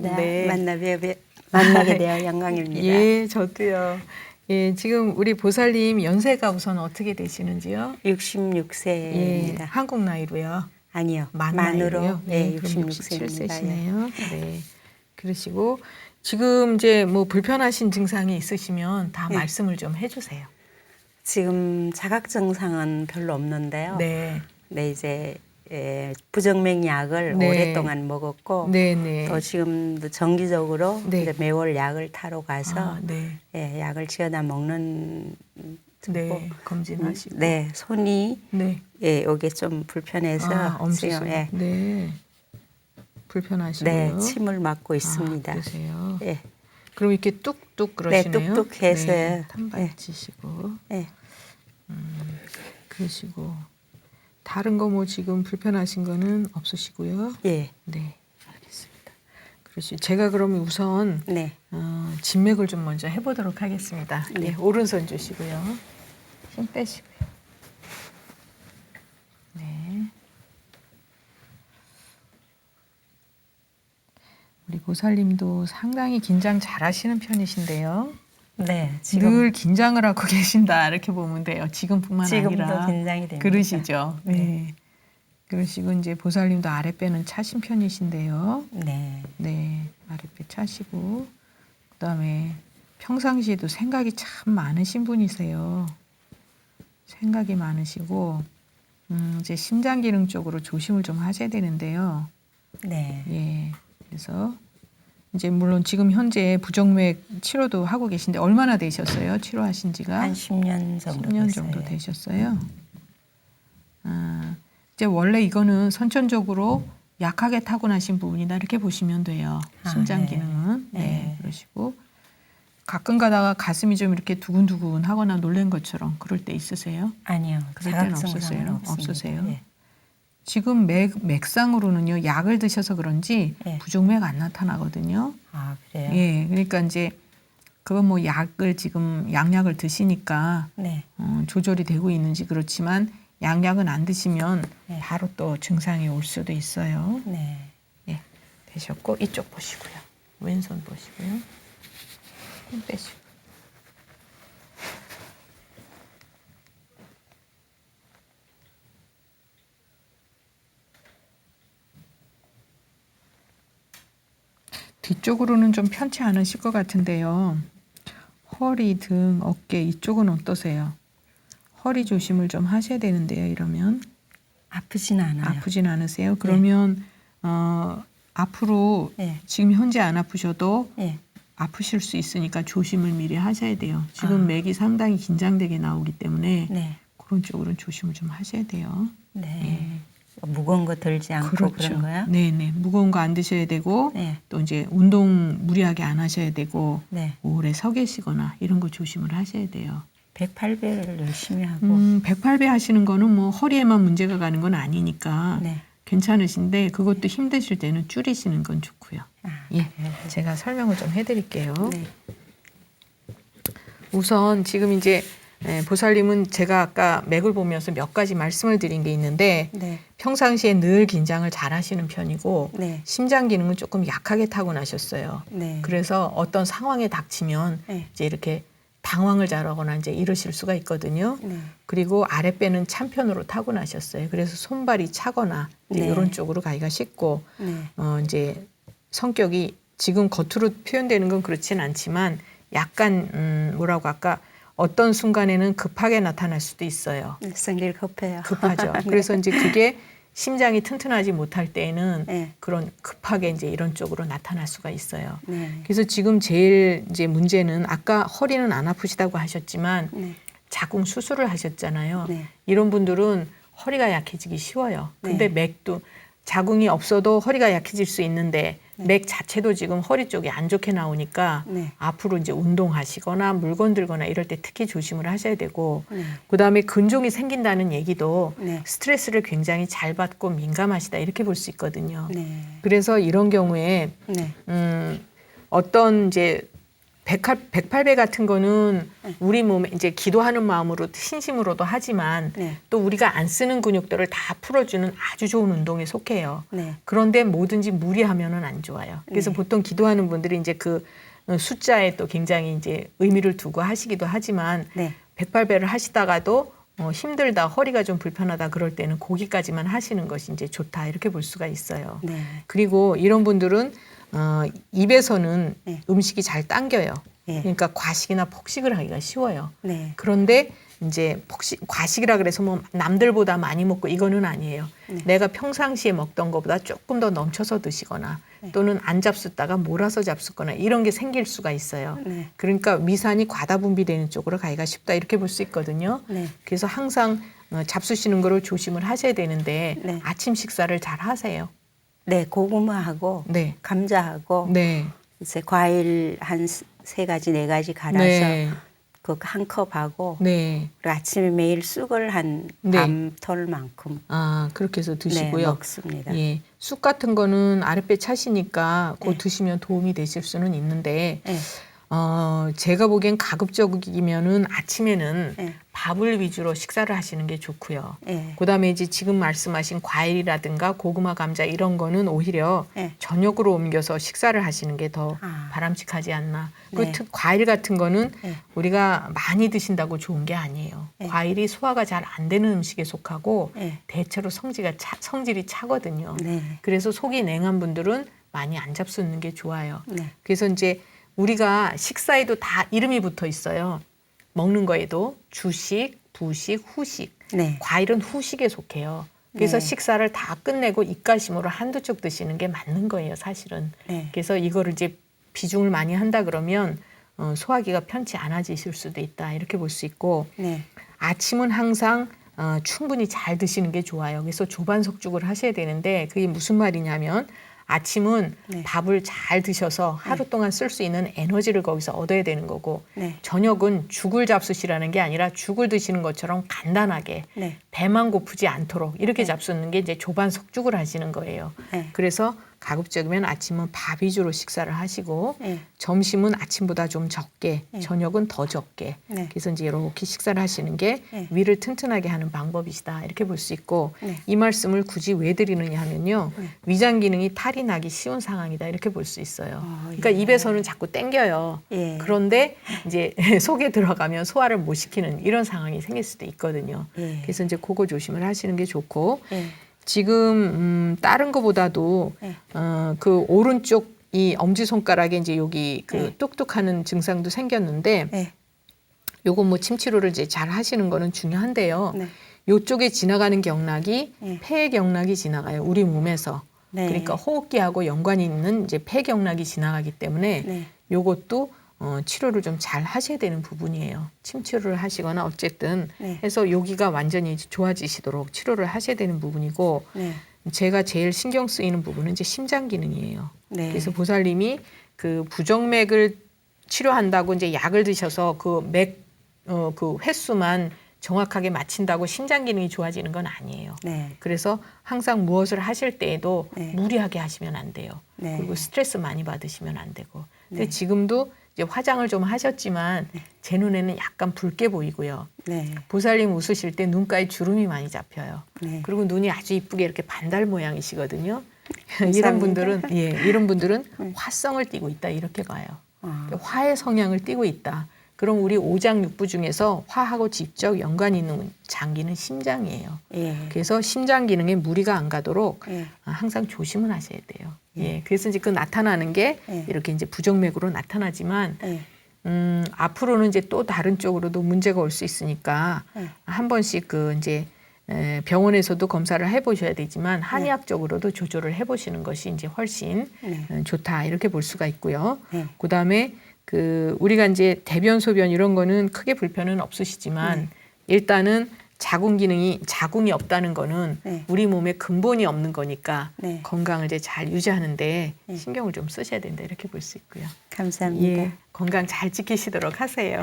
네. 만나게 되어 영광입니다. 예, 저도요. 예, 지금 우리 보살님 연세가 우선 어떻게 되시는지요? 66세입니다. 예, 한국 나이로요. 아니요. 만 만으로 나이로요. 네, 그럼 66세입니다. 67세시네요. 네. 그러시고 지금 이제 뭐 불편하신 증상이 있으시면 다 네. 말씀을 좀 해주세요. 지금 자각 증상은 별로 없는데요. 네. 네, 이제 부정맥 약을 네. 오랫동안 먹었고 네네. 또 지금도 정기적으로 네. 이제 매월 약을 타러 가서 네. 약을 지어다 먹는 네. 검진하시고. 네, 손이 네. 이게 좀 불편해서 엄수수. 지금 네. 불편하시고요. 네, 침을 맞고 있습니다. 그러세요. 예. 그럼 이렇게 뚝뚝 그러시네요. 뚝뚝해서 네, 탄발치시고. 예. 그러시고 다른 거 뭐 지금 불편하신 거는 없으시고요. 예. 네, 알겠습니다. 그러시. 제가 그러면 우선 네. 진맥을 좀 먼저 해보도록 하겠습니다. 네. 네, 오른손 주시고요. 힘 빼시고요. 네. 우리 보살님도 상당히 긴장 잘하시는 편이신데요. 네. 지금 늘 긴장을 하고 계신다 이렇게 보면 돼요. 지금뿐만 지금도 아니라 긴장이 됩니다. 그러시죠. 네. 그러시고 이제 보살님도 아랫배는 차신 편이신데요. 네. 네, 아랫배 차시고 그다음에 평상시에도 생각이 참 많으신 분이세요. 생각이 많으시고 이제 심장 기능 쪽으로 조심을 좀 하셔야 되는데요. 네. 예, 그래서 이제 물론 지금 현재 부정맥 치료도 하고 계신데 얼마나 되셨어요? 치료하신 지가? 한 10년 정도 10년 됐어요. 정도 되셨어요. 이제 원래 이거는 선천적으로 약하게 타고나신 부분이다 이렇게 보시면 돼요. 심장 네. 기능은. 네. 네. 그러시고 가끔 가다가 가슴이 좀 이렇게 두근두근 하거나 놀란 것처럼 그럴 때 있으세요? 아니요. 그럴 때는 자각 없으세요? 증상은 없습니다. 없으세요? 예. 지금 맥상으로는요. 약을 드셔서 그런지 예. 부정맥 안 나타나거든요. 아, 그래요? 예, 그러니까 이제 그건 뭐 약을 지금 양약을 드시니까 네. 조절이 되고 있는지 그렇지만 양약은 안 드시면 네. 바로 또 증상이 올 수도 있어요. 네. 예, 되셨고 이쪽 보시고요. 왼손 보시고요. 힘 빼시고. 뒤쪽으로는 좀 편치 않으실 것 같은데요. 허리, 등, 어깨 이쪽은 어떠세요? 허리 조심을 좀 하셔야 되는데요. 이러면 아프진 않아요. 아프진 않으세요? 그러면 앞으로 예. 지금 현재 안 아프셔도 예. 아프실 수 있으니까 조심을 미리 하셔야 돼요. 지금 맥이 상당히 긴장되게 나오기 때문에 네. 그런 쪽으로는 조심을 좀 하셔야 돼요. 네. 무거운 거 들지 않고 그렇죠. 그런 거야? 네네. 무거운 거 안 드셔야 되고 네. 또 이제 운동 무리하게 안 하셔야 되고 네. 오래 서 계시거나 이런 거 조심을 하셔야 돼요. 108배를 열심히 하고 108배 하시는 거는 뭐 허리에만 문제가 가는 건 아니니까 네. 괜찮으신데 그것도 힘드실 때는 줄이시는 건 좋고요. 예, 제가 설명을 좀 해드릴게요. 네. 우선 지금 이제 보살님은 제가 아까 맥을 보면서 몇 가지 말씀을 드린 게 있는데 네. 평상시에 늘 긴장을 잘 하시는 편이고 네. 심장 기능은 조금 약하게 타고나셨어요. 네. 그래서 어떤 상황에 닥치면 네. 이제 이렇게 당황을 잘하거나 이제 이러실 수가 있거든요. 네. 그리고 아랫배는 찬편으로 타고나셨어요. 그래서 손발이 차거나 이제 네. 이런 쪽으로 가기가 쉽고 네. 이제 성격이 지금 겉으로 표현되는 건 그렇진 않지만 약간 뭐라고 아까 어떤 순간에는 급하게 나타날 수도 있어요. 성질 급해요. 급하죠. 그래서 이제 그게 심장이 튼튼하지 못할 때에는 네. 그런 급하게 이제 이런 쪽으로 나타날 수가 있어요. 네. 그래서 지금 제일 이제 문제는 아까 허리는 안 아프시다고 하셨지만 네. 자궁 수술을 하셨잖아요. 네. 이런 분들은 허리가 약해지기 쉬워요. 근데 네. 맥도 자궁이 없어도 허리가 약해질 수 있는데 네. 맥 자체도 지금 허리 쪽이 안 좋게 나오니까 네. 앞으로 이제 운동하시거나 물건 들거나 이럴 때 특히 조심을 하셔야 되고 네. 그다음에 근종이 생긴다는 얘기도 네. 스트레스를 굉장히 잘 받고 민감하시다 이렇게 볼 수 있거든요. 네. 그래서 이런 경우에 네. 어떤 이제 백팔배 같은 거는 우리 몸에 이제 기도하는 마음으로 신심으로도 하지만 네. 또 우리가 안 쓰는 근육들을 다 풀어주는 아주 좋은 운동에 속해요. 네. 그런데 뭐든지 무리하면은 안 좋아요. 그래서 네. 보통 기도하는 분들이 이제 그 숫자에 또 굉장히 이제 의미를 두고 하시기도 하지만 네. 108배를 하시다가도 힘들다, 허리가 좀 불편하다 그럴 때는 거기까지만 하시는 것이 이제 좋다 이렇게 볼 수가 있어요. 네. 그리고 이런 분들은 입에서는 네. 음식이 잘 당겨요. 네. 그러니까 과식이나 폭식을 하기가 쉬워요. 네. 그런데 이제 과식이라 그래서 뭐 남들보다 많이 먹고 이거는 아니에요. 네. 내가 평상시에 먹던 것보다 조금 더 넘쳐서 드시거나 또는 안 잡숫다가 몰아서 잡숫거나 이런 게 생길 수가 있어요. 네. 그러니까 위산이 과다 분비되는 쪽으로 가기가 쉽다 이렇게 볼 수 있거든요. 네. 그래서 항상 잡수시는 거를 조심을 하셔야 되는데 네. 아침 식사를 잘 하세요. 네. 고구마하고 네. 감자하고 네. 이제 과일 한 3가지 4가지 갈아서 네. 그 한 컵하고 네. 그리고 아침에 매일 쑥을 한 네. 밤톨만큼 아, 그렇게 해서 드시고요. 네, 먹습니다. 예. 쑥 같은 거는 아랫배 차시니까 곧 네. 드시면 도움이 되실 수는 있는데 네. 제가 보기엔 가급적이면은 아침에는 네. 밥을 위주로 식사를 하시는 게 좋고요. 네. 그다음에 이제 지금 말씀하신 과일이라든가 고구마, 감자 이런 거는 오히려 네. 저녁으로 옮겨서 식사를 하시는 게 더 아. 바람직하지 않나. 네. 그 과일 같은 거는 네. 우리가 많이 드신다고 좋은 게 아니에요. 네. 과일이 소화가 잘 안 되는 음식에 속하고 네. 대체로 성질이 차거든요. 네. 그래서 속이 냉한 분들은 많이 안 잡수는 게 좋아요. 네. 그래서 이제 우리가 식사에도 다 이름이 붙어 있어요. 먹는 거에도 주식, 부식, 후식. 네. 과일은 후식에 속해요. 그래서 네. 식사를 다 끝내고 입가심으로 한두 쪽 드시는 게 맞는 거예요, 사실은. 네. 그래서 이거를 이제 비중을 많이 한다 그러면 소화기가 편치 않아지실 수도 있다. 이렇게 볼 수 있고 네. 아침은 항상 충분히 잘 드시는 게 좋아요. 그래서 조반석죽을 하셔야 되는데 그게 무슨 말이냐면 아침은 네. 밥을 잘 드셔서 하루 동안 쓸 수 있는 에너지를 거기서 얻어야 되는 거고 네. 저녁은 죽을 잡수시라는 게 아니라 죽을 드시는 것처럼 간단하게 네. 배만 고프지 않도록 이렇게 네. 잡수는 게 이제 조반석죽을 하시는 거예요. 네. 그래서 가급적이면 아침은 밥 위주로 식사를 하시고 네. 점심은 아침보다 좀 적게 네. 저녁은 더 적게 네. 그래서 이제 이렇게 식사를 하시는 게 네. 위를 튼튼하게 하는 방법이시다 이렇게 볼 수 있고 네. 이 말씀을 굳이 왜 드리느냐 하면요 네. 위장 기능이 탈이 나기 쉬운 상황이다 이렇게 볼 수 있어요. 그러니까 예. 입에서는 자꾸 땡겨요. 예. 그런데 이제 속에 들어가면 소화를 못 시키는 이런 상황이 생길 수도 있거든요. 예. 그래서 이제 그거 조심을 하시는 게 좋고 예. 지금 다른 거보다도 네. 그 오른쪽 이 엄지 손가락에 이제 여기 그 네. 뚝뚝하는 증상도 생겼는데 네. 요거 뭐 침 치료를 이제 잘 하시는 거는 중요한데요. 네. 요쪽에 지나가는 경락이 네. 폐 경락이 지나가요. 우리 몸에서. 네. 그러니까 호흡기하고 연관이 있는 이제 폐 경락이 지나가기 때문에 네. 요것도 치료를 좀 잘 하셔야 되는 부분이에요. 침 치료를 하시거나 어쨌든 네. 해서 여기가 완전히 좋아지시도록 치료를 하셔야 되는 부분이고 네. 제가 제일 신경 쓰이는 부분은 이제 심장 기능이에요. 네. 그래서 보살님이 그 부정맥을 치료한다고 이제 약을 드셔서 그 횟수만 정확하게 맞춘다고 심장 기능이 좋아지는 건 아니에요. 네. 그래서 항상 무엇을 하실 때에도 네. 무리하게 하시면 안 돼요. 네. 그리고 스트레스 많이 받으시면 안 되고. 근데 네. 지금도 이제 화장을 좀 하셨지만 제 눈에는 약간 붉게 보이고요. 네. 보살님 웃으실 때 눈가에 주름이 많이 잡혀요. 네. 그리고 눈이 아주 이쁘게 이렇게 반달 모양이시거든요. 감사합니다. 이런 분들은 화성을 띠고 있다 이렇게 봐요. 화의 성향을 띠고 있다. 그럼 우리 오장육부 중에서 화하고 직접 연관이 있는 장기는 심장이에요. 예. 그래서 심장 기능에 무리가 안 가도록 예. 항상 조심을 하셔야 돼요. 예. 그래서 이제 그 나타나는 게 예. 이렇게 이제 부정맥으로 나타나지만 예. 앞으로는 이제 또 다른 쪽으로도 문제가 올 수 있으니까 한 번씩 그 이제 병원에서도 검사를 해보셔야 되지만 한의학적으로도 조절을 해보시는 것이 이제 훨씬 좋다 이렇게 볼 수가 있고요. 네. 그다음에 그 우리가 이제 대변 소변 이런 거는 크게 불편은 없으시지만 일단은 자궁이 없다는 거는 네. 우리 몸에 근본이 없는 거니까 네. 건강을 이제 잘 유지하는데 신경을 좀 쓰셔야 된다 이렇게 볼 수 있고요. 감사합니다. 예, 건강 잘 지키시도록 하세요.